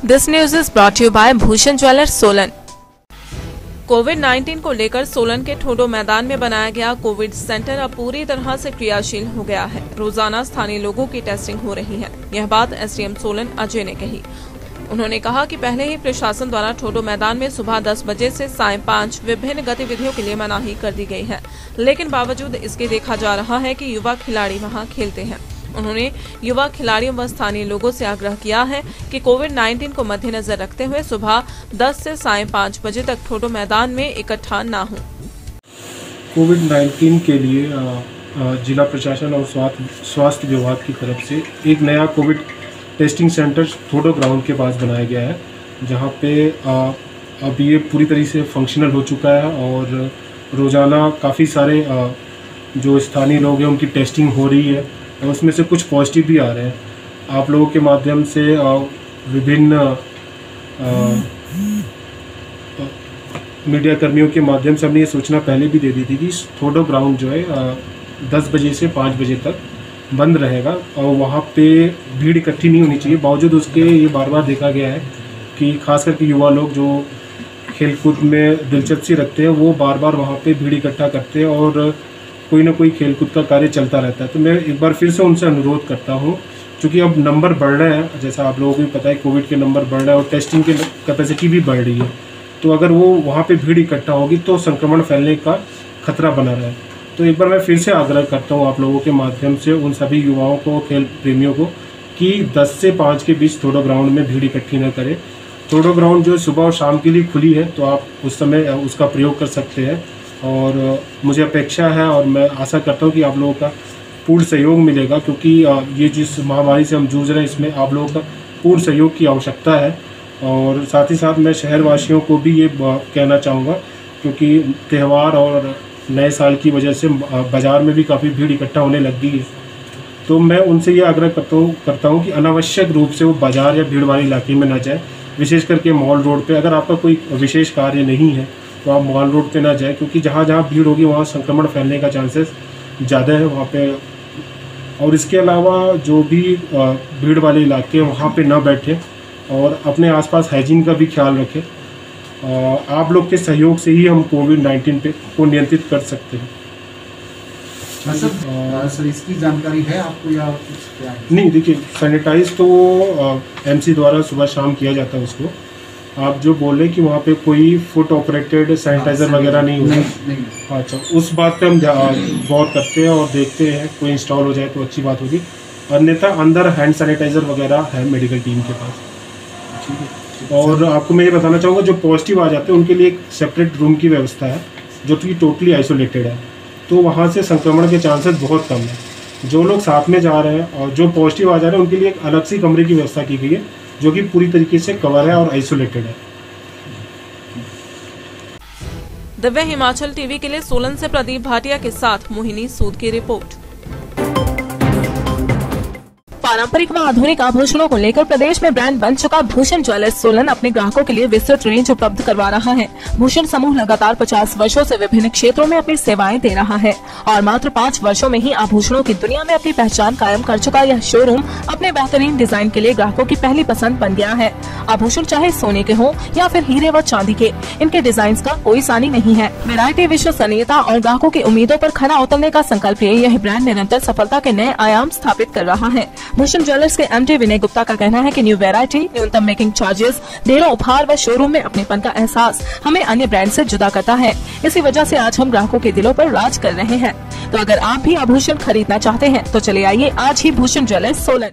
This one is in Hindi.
This news is brought you by Bhushan jewellers Solan. कोविड-19 को लेकर सोलन के ठोडो मैदान में बनाया गया कोविड सेंटर अब पूरी तरह से क्रियाशील हो गया है। रोजाना स्थानीय लोगों की टेस्टिंग हो रही है। यह बात एसडीएम सोलन अजय ने कही। उन्होंने कहा कि पहले ही प्रशासन द्वारा ठोडो मैदान में सुबह 10 बजे से सायं 5 विभिन्न गतिविधियों के लिए मनाही कर दी गई है, लेकिन बावजूद इसके देखा जा रहा है कि युवा खिलाड़ी वहां खेलते हैं। उन्होंने युवा खिलाड़ियों व स्थानीय लोगों से आग्रह किया है कि कोविड-19 को मद्देनजर रखते हुए सुबह 10 से सायं 5 बजे तक ठोडो मैदान में इकट्ठा न हो। कोविड-19 के लिए जिला प्रशासन और स्वास्थ्य विभाग की तरफ से एक नया Covid testing centre Thodo ground के पास बनाया गया है, जहां पे अब ये पूरी तरीके से फंक्शनल हो चुका है और रोज़ाना काफ़ी सारे जो स्थानीय लोग हैं उनकी टेस्टिंग हो रही है और उसमें से कुछ पॉजिटिव भी आ रहे हैं। आप लोगों के माध्यम से विभिन्न मीडिया कर्मियों के माध्यम से हमने ये सूचना पहले भी दे दी थी कि ठोडो ग्राउंड जो है 10 बजे से 5 बजे तक बंद रहेगा और वहाँ पे भीड़ इकट्ठी नहीं होनी चाहिए। बावजूद उसके ये बार बार देखा गया है कि खास करके युवा लोग जो खेलकूद में दिलचस्पी रखते हैं वो बार बार वहाँ पे भीड़ इकट्ठा करते हैं और कोई ना कोई खेलकूद का कार्य चलता रहता है। तो मैं एक बार फिर से उनसे अनुरोध करता हूँ, क्योंकि अब नंबर बढ़ रहे हैं, जैसा आप लोगों को भी पता है कोविड के नंबर बढ़ रहे हैं और टेस्टिंग की कैपेसिटी भी बढ़ रही है, तो अगर वो वहाँ पे भीड़ इकट्ठा होगी तो संक्रमण फैलने का खतरा बना रहा है। तो एक बार मैं फिर से आग्रह करता हूँ आप लोगों के माध्यम से उन सभी युवाओं को, खेल प्रेमियों को, कि 10 से 5 के बीच ठोडो ग्राउंड में भीड़ इकट्ठी न करें। ठोडो ग्राउंड जो सुबह और शाम के लिए खुली है, तो आप उस समय उसका प्रयोग कर सकते हैं और मुझे अपेक्षा है और मैं आशा करता हूँ कि आप लोगों का पूर्ण सहयोग मिलेगा, क्योंकि ये जिस महामारी से हम जूझ रहे हैं इसमें आप लोगों का पूर्ण सहयोग की आवश्यकता है। और साथ ही साथ मैं शहरवासियों को भी ये कहना चाहूँगा, क्योंकि त्यौहार और नए साल की वजह से बाज़ार में भी काफ़ी भीड़ इकट्ठा होने लग गई है, तो मैं उनसे ये आग्रह करता हूँ कि अनावश्यक रूप से वो बाज़ार या भीड़ वाले इलाके में ना जाए, विशेष करके मॉल रोड पे। अगर आपका कोई विशेष कार्य नहीं है तो आप मॉल रोड पे ना जाए, क्योंकि जहाँ जहाँ भीड़ होगी वहाँ संक्रमण फैलने का चांसेस ज़्यादा है वहाँ पे। और इसके अलावा जो भी भीड़ वाले इलाके हैं वहाँ पे ना बैठें और अपने आसपास हाइजीन का भी ख्याल रखें। आप लोग के सहयोग से ही हम कोविड-19 को नियंत्रित कर सकते हैं। सर इसकी जानकारी है आपको या क्या है? नहीं, देखिए सैनिटाइज तो एमसी द्वारा सुबह शाम किया जाता है उसको। आप जो बोल रहे हैं कि वहाँ पे कोई फुट ऑपरेटेड सैनिटाइजर वगैरह नहीं होगा, अच्छा, उस बात पे हम गौर करते हैं और देखते हैं कोई इंस्टॉल हो जाए तो अच्छी बात होगी। अन्यथा अंदर हैंड सैनिटाइज़र वगैरह है मेडिकल टीम के पास, ठीक है। और आपको मैं ये बताना चाहूँगा, जो पॉजिटिव आ जाते हैं उनके लिए एक सेपरेट रूम की व्यवस्था है जो कि टोटली आइसोलेटेड है, तो वहाँ से संक्रमण के चांसेस बहुत कम है। जो लोग साथ में जा रहे हैं और जो पॉजिटिव आ जा रहे हैं उनके लिए एक अलग सी कमरे की व्यवस्था की गई है जो कि पूरी तरीके से कवर है और आइसोलेटेड है। दिव्य हिमाचल टीवी के लिए सोलन से प्रदीप भाटिया के साथ मोहिनी सूद की रिपोर्ट। पारंपरिक व आधुनिक आभूषणों को लेकर प्रदेश में ब्रांड बन चुका भूषण ज्वेलर्स सोलन अपने ग्राहकों के लिए विस्तृत रेंज उपलब्ध करवा रहा है। भूषण समूह लगातार 50 वर्षों से विभिन्न क्षेत्रों में अपनी सेवाएं दे रहा है और मात्र 5 वर्षों में ही आभूषणों की दुनिया में अपनी पहचान कायम कर चुका यह शोरूम अपने बेहतरीन डिजाइन के लिए ग्राहकों की पहली पसंद बन गया है। आभूषण चाहे सोने के हो या फिर हीरे व चांदी के, इनके डिजाइन का कोई सानी नहीं है। वैरायटी, विश्वसनीयता और ग्राहकों की उम्मीदों पर खरा उतरने का संकल्प लिए यह ब्रांड निरंतर सफलता के नए आयाम स्थापित कर रहा है। भूषण ज्वेलर्स के एमडी विनय गुप्ता का कहना है कि न्यू वैरायटी, न्यूनतम मेकिंग चार्जेस, ढेरों उपहार व शोरूम में अपनेपन का एहसास हमें अन्य ब्रांड से जुदा करता है। इसी वजह से आज हम ग्राहकों के दिलों पर राज कर रहे हैं। तो अगर आप भी आभूषण खरीदना चाहते हैं तो चले आइए आज ही भूषण ज्वेलर्स सोलन।